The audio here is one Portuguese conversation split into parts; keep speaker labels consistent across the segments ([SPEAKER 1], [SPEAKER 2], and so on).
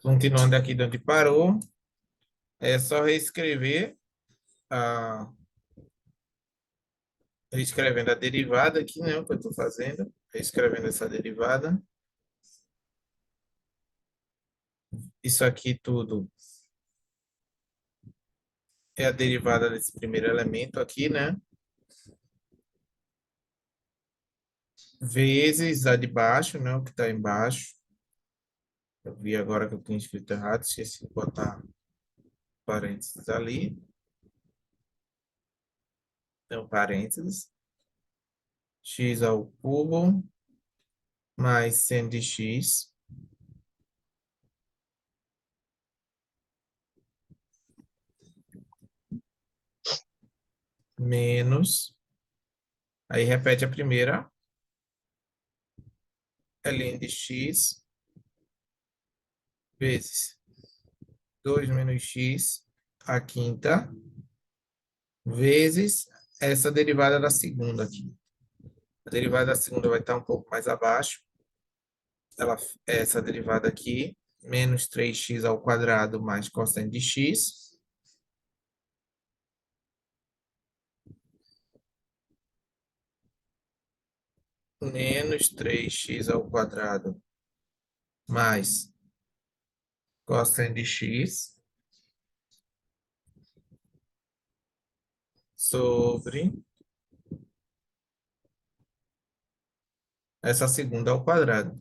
[SPEAKER 1] Continuando aqui de onde parou, é só reescrever a, reescrevendo a derivada aqui, né? O que eu estou fazendo, reescrevendo essa derivada. Isso aqui tudo é a derivada desse primeiro elemento aqui, né? Vezes a de baixo, né? O que está embaixo. Eu vi agora que eu tinha escrito errado, esqueci de botar parênteses ali. Então, parênteses. X ao cubo mais seno de x menos. Aí repete a primeira. Ln de x vezes 2 menos x, a quinta, vezes essa derivada da segunda aqui. A derivada da segunda vai estar um pouco mais abaixo. Ela, essa derivada aqui, menos 3x ao quadrado mais cosseno de x. Menos 3x ao quadrado mais cosseno de x sobre essa segunda ao quadrado.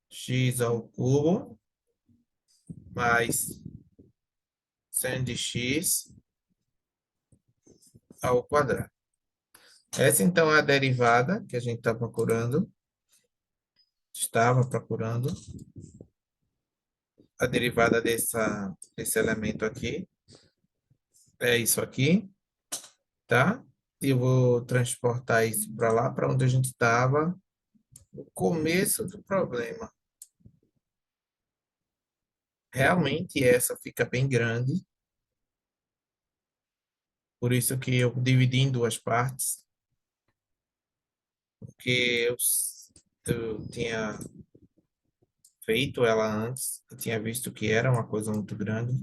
[SPEAKER 1] X ao cubo mais seno de x ao quadrado. Essa, então, é a derivada que a gente está procurando. Estava procurando a derivada desse elemento aqui. É isso aqui, tá? E eu vou transportar isso para lá, para onde a gente estava no começo do problema. Realmente, essa fica bem grande. Por isso que eu dividi em duas partes. Porque eu tinha feito ela antes, eu tinha visto que era uma coisa muito grande.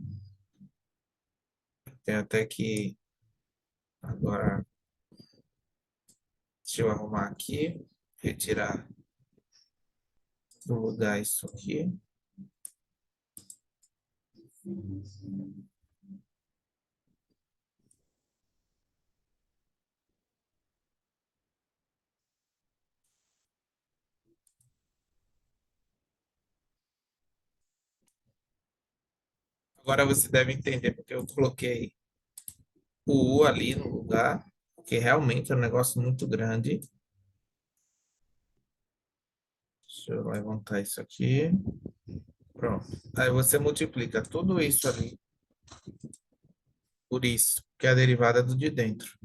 [SPEAKER 1] Tem até que agora, deixa eu arrumar aqui, retirar do lugar isso aqui. Agora você deve entender porque eu coloquei o U ali no lugar, porque realmente é um negócio muito grande. Deixa eu levantar isso aqui. Pronto. Aí você multiplica tudo isso ali por isso, que é a derivada do de dentro.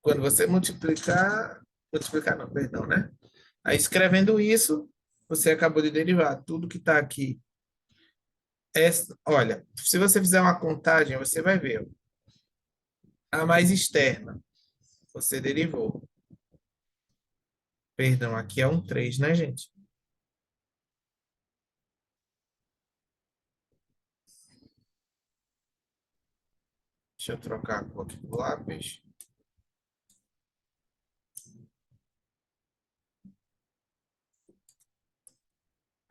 [SPEAKER 1] Quando você multiplicar não, perdão, né? Aí escrevendo isso, você acabou de derivar tudo que está aqui. Olha, se você fizer uma contagem, você vai ver. A mais externa, você derivou. Perdão, aqui é um 3, né, gente? Deixa eu trocar a cor aqui do lápis.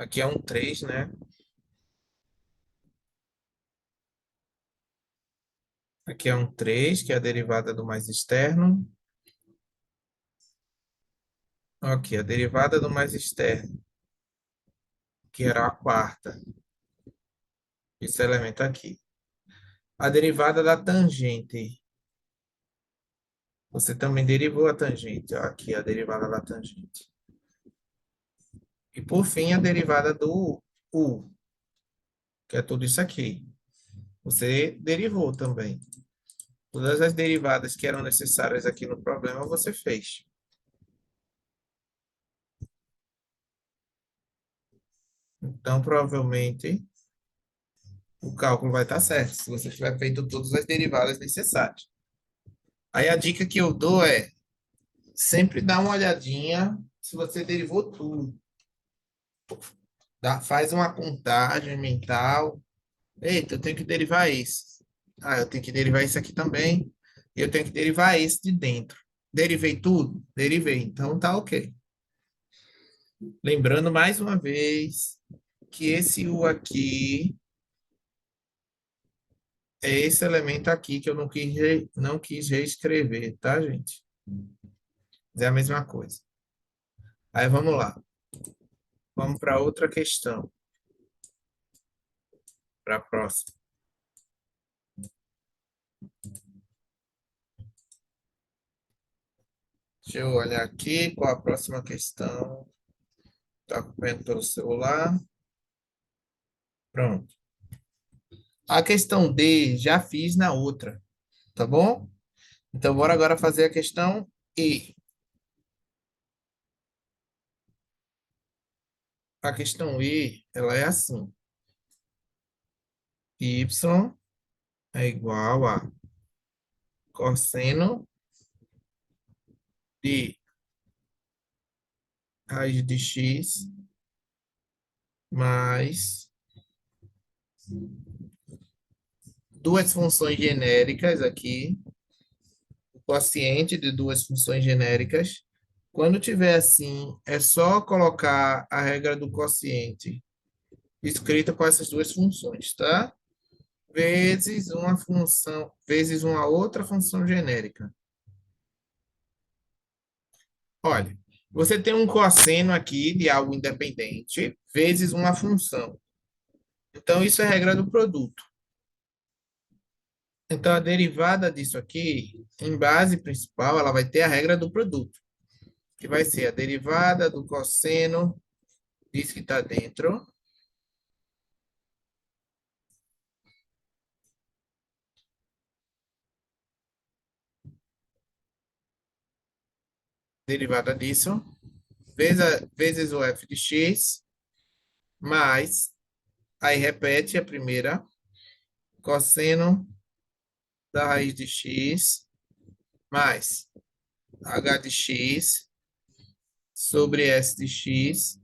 [SPEAKER 1] Aqui é um 3, né? Aqui é um 3, que é a derivada do mais externo. Aqui, a derivada do mais externo, que era a quarta. Esse elemento aqui. A derivada da tangente. Você também derivou a tangente. Aqui, a derivada da tangente. E, por fim, a derivada do U, que é tudo isso aqui. Você derivou também. Todas as derivadas que eram necessárias aqui no problema, você fez. Então, provavelmente, o cálculo vai estar certo, se você tiver feito todas as derivadas necessárias. Aí a dica que eu dou é sempre dá uma olhadinha se você derivou tudo. Faz uma contagem mental. Eita, eu tenho que derivar esse. Ah, eu tenho que derivar esse aqui também. E eu tenho que derivar esse de dentro. Derivei tudo? Derivei. Então tá ok. Lembrando mais uma vez que esse U aqui é esse elemento aqui que eu não quis reescrever, tá, gente? É a mesma coisa. Aí vamos lá. Vamos para outra questão. Para a próxima. Deixa eu olhar aqui qual a próxima questão. Está acompanhando pelo celular. Pronto. A questão D já fiz na outra, tá bom? Então, bora agora fazer a questão E. A questão E, ela é assim. Y é igual a cosseno de raiz de x mais duas funções genéricas aqui, o quociente de duas funções genéricas. Quando tiver assim, é só colocar a regra do quociente escrita com essas duas funções, tá? Vezes uma função, vezes uma outra função genérica. Olha, você tem um cosseno aqui de algo independente, vezes uma função. Então, isso é regra do produto. Então, a derivada disso aqui, em base principal, ela vai ter a regra do produto, que vai ser a derivada do cosseno disso que está dentro, derivada disso, vezes o f de x, mais, aí repete a primeira, cosseno da raiz de x, mais h de x, sobre s de x,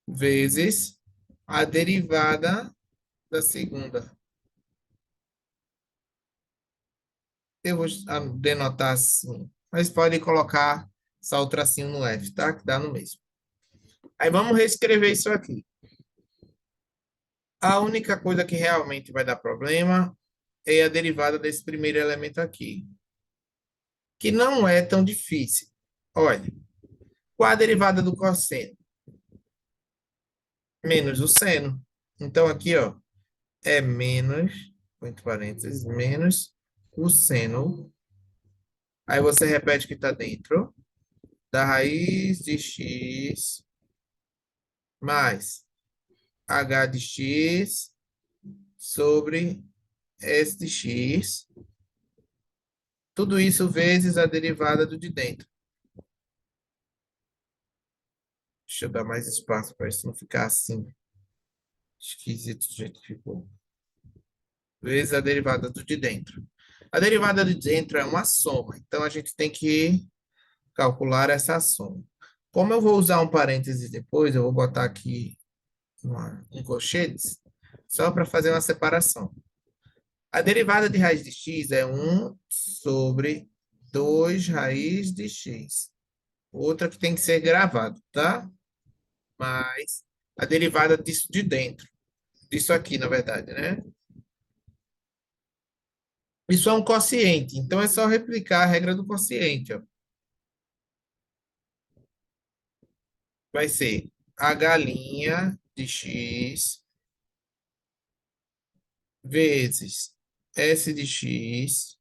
[SPEAKER 1] vezes a derivada da segunda. Eu vou denotar assim, mas pode colocar só o tracinho no F, tá? Que dá no mesmo. Aí vamos reescrever isso aqui. A única coisa que realmente vai dar problema é a derivada desse primeiro elemento aqui, que não é tão difícil. Olha, qual a derivada do cosseno? Menos o seno. Então, aqui, ó, é menos, entre parênteses, menos o seno. Aí você repete o que está dentro da raiz de x mais h de x sobre s de x. Tudo isso vezes a derivada do de dentro. Deixa eu dar mais espaço para isso não ficar assim. Esquisito do jeito que ficou. Vezes a derivada do de dentro. A derivada de dentro é uma soma, então a gente tem que calcular essa soma. Como eu vou usar um parêntese depois, eu vou botar aqui um colchetes, só para fazer uma separação. A derivada de raiz de x é 1 sobre 2 raiz de x. Outra que tem que ser gravado, tá? Mas a derivada disso de dentro. Disso aqui, na verdade, né? Isso é um quociente, então é só replicar a regra do quociente, ó. Vai ser h' de x vezes s de x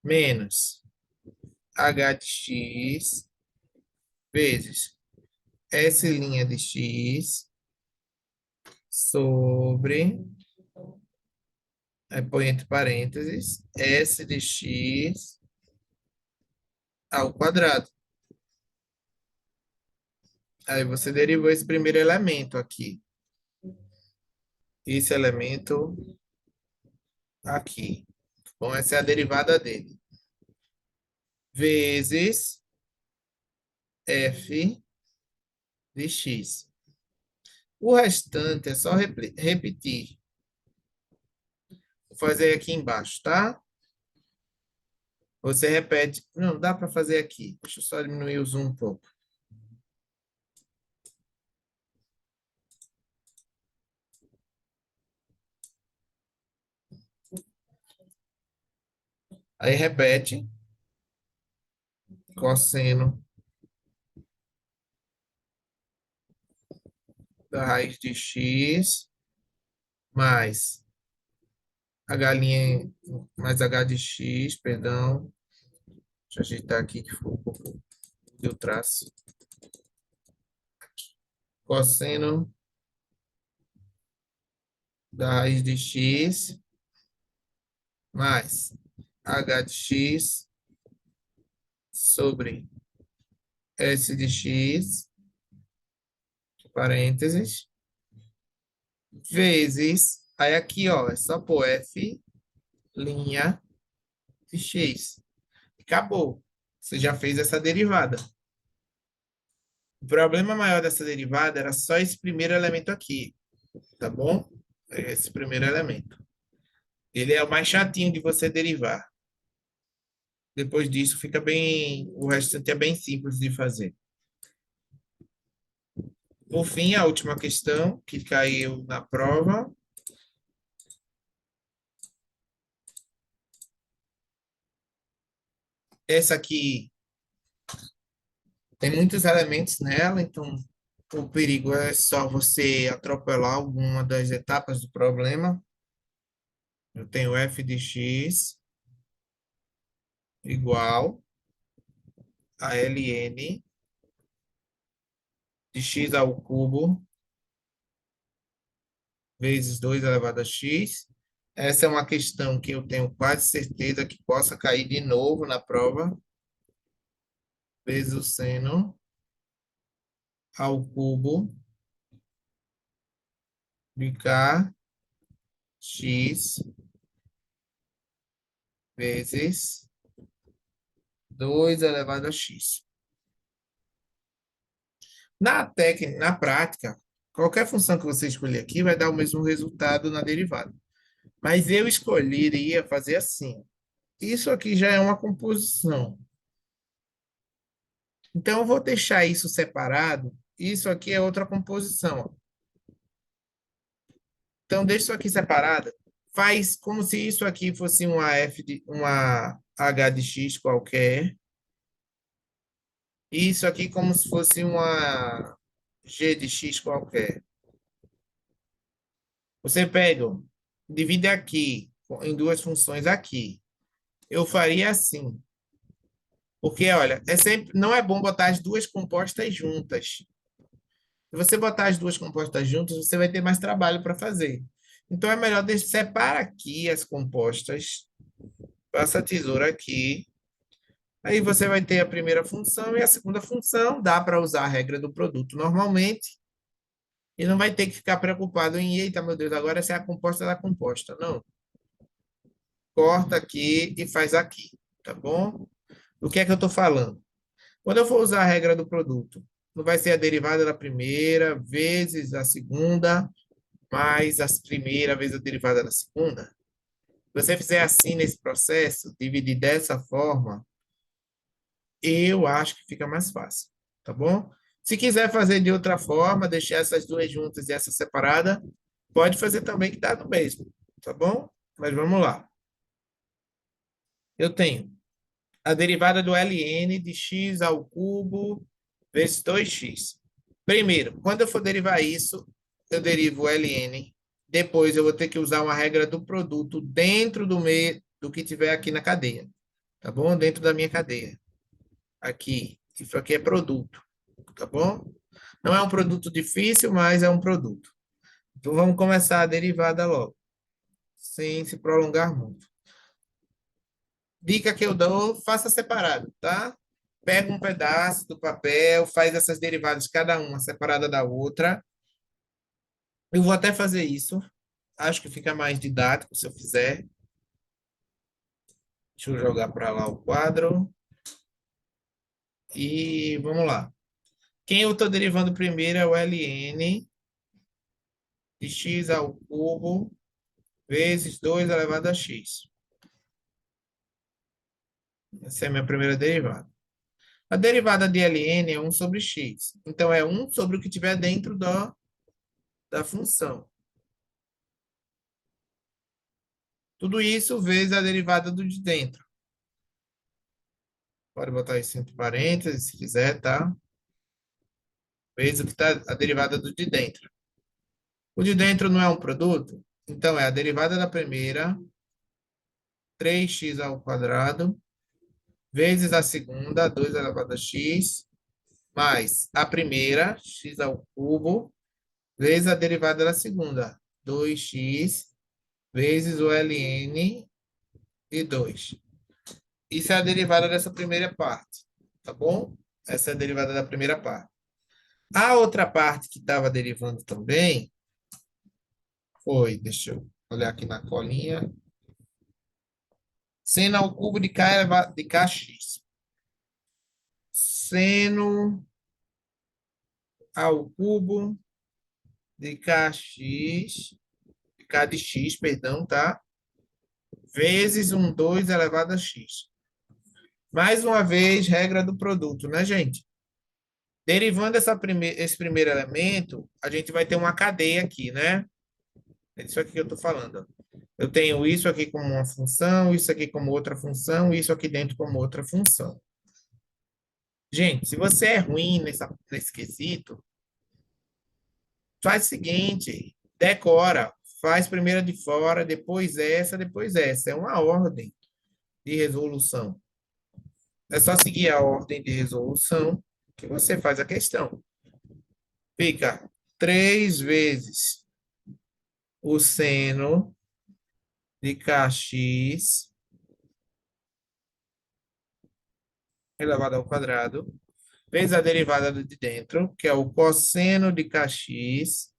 [SPEAKER 1] menos h de x vezes s' de x sobre, aí põe entre parênteses, s de x ao quadrado. Aí você derivou esse primeiro elemento aqui. Esse elemento aqui. Bom, essa é a derivada dele. Vezes f de x. O restante é só repetir. Vou fazer aqui embaixo, tá? Você repete. Não, dá para fazer aqui. Deixa eu só diminuir o zoom um pouco. Aí repete. Cosseno da raiz de x mais a galinha mais h de x, perdão. Deixa eu ajeitar aqui que ficou um pouco do traço. Cosseno da raiz de x mais h de x sobre s de x, parênteses, vezes, aí aqui, ó, é só pôr f' de x. Acabou. Você já fez essa derivada. O problema maior dessa derivada era só esse primeiro elemento aqui, tá bom? Esse primeiro elemento. Ele é o mais chatinho de você derivar. Depois disso fica bem, o restante é bem simples de fazer. Por fim, a última questão que caiu na prova. Essa aqui tem muitos elementos nela, então o perigo é só você atropelar alguma das etapas do problema. Eu tenho f de x igual a ln de x ao cubo vezes 2 elevado a x. Essa é uma questão que eu tenho quase certeza que possa cair de novo na prova. Vezes o seno ao cubo de kx vezes 2 elevado a x. Na técnica, na prática, qualquer função que você escolher aqui vai dar o mesmo resultado na derivada. Mas eu escolheria fazer assim. Isso aqui já é uma composição. Então, eu vou deixar isso separado. Isso aqui é outra composição. Então, deixa isso aqui separado. Faz como se isso aqui fosse uma h de x qualquer. E isso aqui como se fosse uma g de x qualquer. Você pega, divide aqui em duas funções aqui. Eu faria assim. Porque, olha, não é bom botar as duas compostas juntas. Se você botar as duas compostas juntas, você vai ter mais trabalho para fazer. Então, é melhor separar aqui as compostas. Passa a tesoura aqui. Aí você vai ter a primeira função e a segunda função. Dá para usar a regra do produto normalmente. E não vai ter que ficar preocupado em, eita, meu Deus, agora essa é a composta da composta. Não. Corta aqui e faz aqui. Tá bom? O que é que eu estou falando? Quando eu for usar a regra do produto, não vai ser a derivada da primeira vezes a segunda, mais a primeira vezes a derivada da segunda. Se você fizer assim nesse processo, dividir dessa forma, eu acho que fica mais fácil, tá bom? Se quiser fazer de outra forma, deixar essas duas juntas e essa separada, pode fazer também que dá no mesmo, tá bom? Mas vamos lá. Eu tenho a derivada do ln de x ao cubo vezes 2x. Primeiro, quando eu for derivar isso, eu derivo o ln. Depois eu vou ter que usar uma regra do produto dentro do meio do que tiver aqui na cadeia. Tá bom? Dentro da minha cadeia. Aqui. Isso aqui é produto. Tá bom? Não é um produto difícil, mas é um produto. Então vamos começar a derivada logo, sem se prolongar muito. Dica que eu dou, faça separado, tá? pega um pedaço do papel, faz essas derivadas, cada uma separada da outra. Eu vou até fazer isso. Acho que fica mais didático se eu fizer. Deixa eu jogar para lá o quadro. E vamos lá. Quem eu estou derivando primeiro é o ln de x ao cubo vezes 2 elevado a x. Essa é a minha primeira derivada. A derivada de ln é 1 sobre x. Então, é 1 sobre o que tiver dentro da função. Tudo isso vezes a derivada do de dentro. Pode botar isso entre parênteses, se quiser, tá? Vezes o que está a derivada do de dentro. O de dentro não é um produto? Então, é a derivada da primeira, 3x ao quadrado, vezes a segunda, 2 elevado a x, mais a primeira, x ao cubo, vezes a derivada da segunda, 2x, vezes o ln de 2. Isso é a derivada dessa primeira parte, tá bom? Essa é a derivada da primeira parte. A outra parte que estava derivando também foi, deixa eu olhar aqui na colinha, seno ao cubo de k elevado de kx. Seno ao cubo de kx, de k de x, perdão, tá? Vezes 2 elevado a x. Mais uma vez, regra do produto, né, gente? Derivando esse primeiro elemento, a gente vai ter uma cadeia aqui, né? É isso aqui que eu estou falando. Eu tenho isso aqui como uma função, isso aqui como outra função, isso aqui dentro como outra função. Gente, se você é ruim nesse quesito, faz o seguinte, decora, faz primeiro de fora, depois essa, depois essa. É uma ordem de resolução. É só seguir a ordem de resolução que você faz a questão. Fica 3 vezes o seno de kx elevado ao quadrado, vezes a derivada do de dentro, que é o cosseno de kx,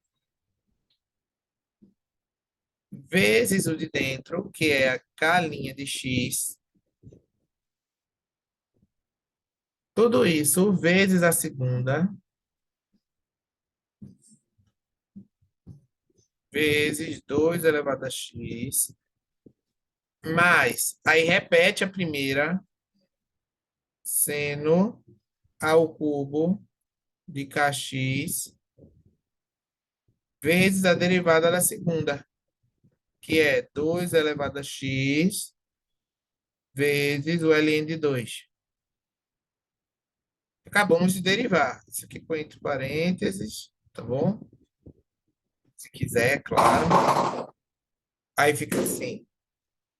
[SPEAKER 1] vezes o de dentro, que é a k' de x. Tudo isso vezes a segunda, vezes 2 elevado a x, mais, aí repete a primeira, seno ao cubo de kx, vezes a derivada da segunda, que é 2 elevado a x, vezes o ln de 2. Acabamos de derivar. Isso aqui põe entre parênteses, tá bom? Se quiser, é claro. Aí fica assim.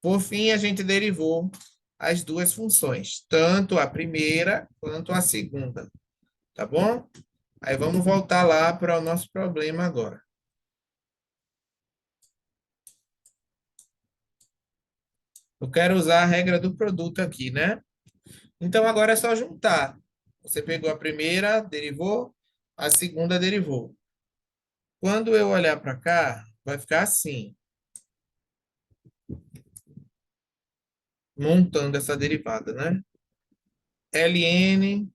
[SPEAKER 1] Por fim, a gente derivou as duas funções, tanto a primeira quanto a segunda, tá bom? Aí vamos voltar lá para o nosso problema agora. Eu quero usar a regra do produto aqui, né? Então, agora é só juntar. Você pegou a primeira, derivou, a segunda derivou. Quando eu olhar para cá, vai ficar assim, montando essa derivada, né? ln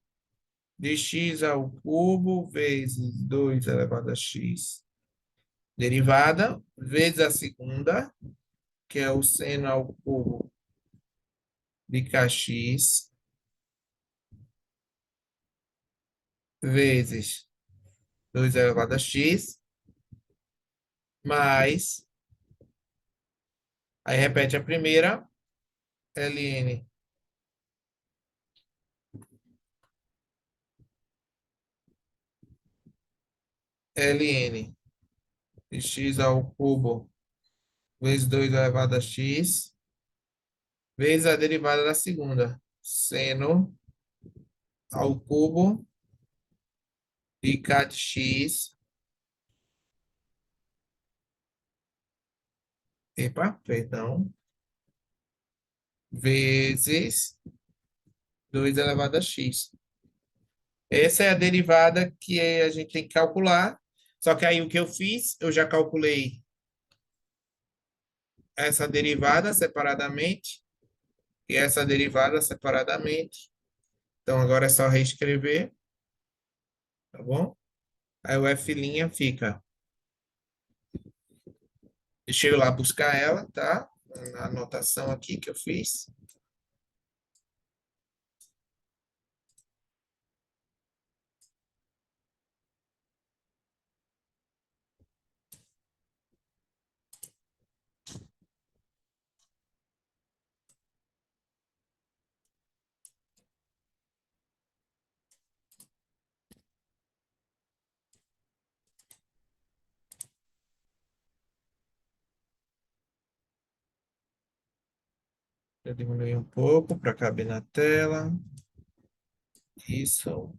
[SPEAKER 1] de x ao cubo vezes 2 elevado a x derivada, vezes a segunda, que é o seno ao cubo de kx, vezes 2 elevado a x, mais, aí repete a primeira, ln ln de x ao cubo vezes 2 elevado a x, vezes a derivada da segunda, seno ao cubo de k de x, epa, perdão, vezes 2 elevado a x. Essa é a derivada que a gente tem que calcular. Só que aí o que eu fiz, eu já calculei essa derivada separadamente e essa derivada separadamente. Então agora é só reescrever, tá bom? Aí o f' fica. Deixa eu ir lá buscar ela, tá? Na anotação aqui que eu fiz. Eu diminui um pouco para caber na tela. Isso.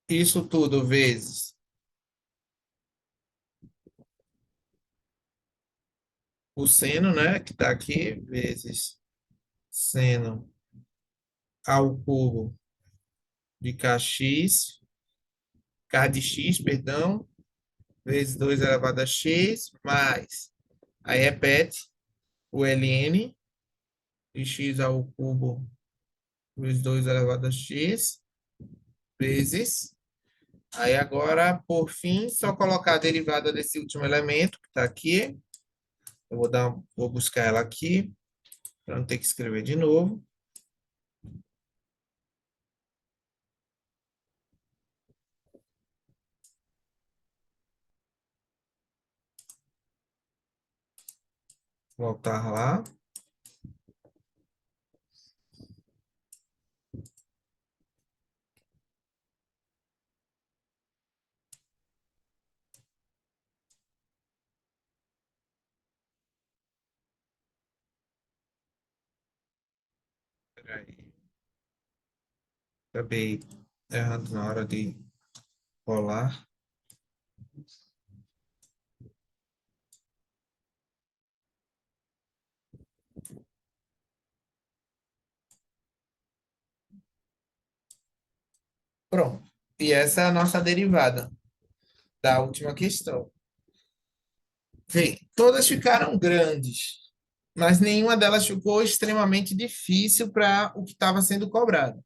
[SPEAKER 1] Isso tudo vezes o seno, né? Que está aqui, vezes seno ao cubo de kx, k de x, perdão, vezes 2 elevado a x, mais, aí repete o ln de x ao cubo vezes 2 elevado a x, vezes, aí agora, por fim, só colocar a derivada desse último elemento, que está aqui, eu vou buscar ela aqui, para não ter que escrever de novo. Voltar lá. Peraí. Acabei errando na hora de rolar. Pronto. E essa é a nossa derivada da última questão. Vê, todas ficaram grandes, mas nenhuma delas ficou extremamente difícil para o que estava sendo cobrado.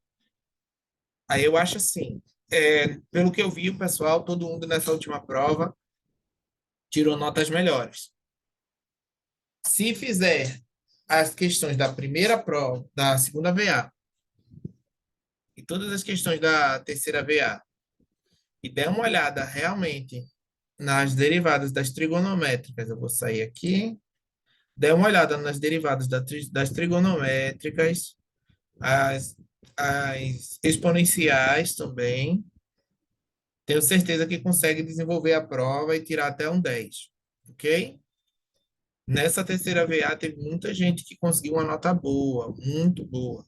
[SPEAKER 1] Aí eu acho assim, pelo que eu vi, o pessoal, todo mundo nessa última prova tirou notas melhores. Se fizer as questões da primeira prova, da segunda VA e todas as questões da terceira VA e der uma olhada realmente nas derivadas das trigonométricas, eu vou sair aqui, der uma olhada nas derivadas das trigonométricas, as, as exponenciais também, tenho certeza que consegue desenvolver a prova e tirar até um 10, ok? Nessa terceira VA teve muita gente que conseguiu uma nota boa, muito boa.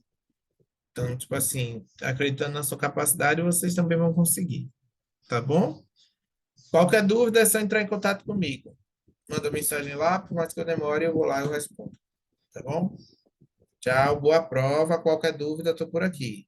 [SPEAKER 1] Então, tipo assim, acreditando na sua capacidade, vocês também vão conseguir, tá bom? Qualquer dúvida é só entrar em contato comigo. Manda mensagem lá, por mais que eu demore, eu vou lá e eu respondo, tá bom? Tchau, boa prova. Qualquer dúvida, estou por aqui.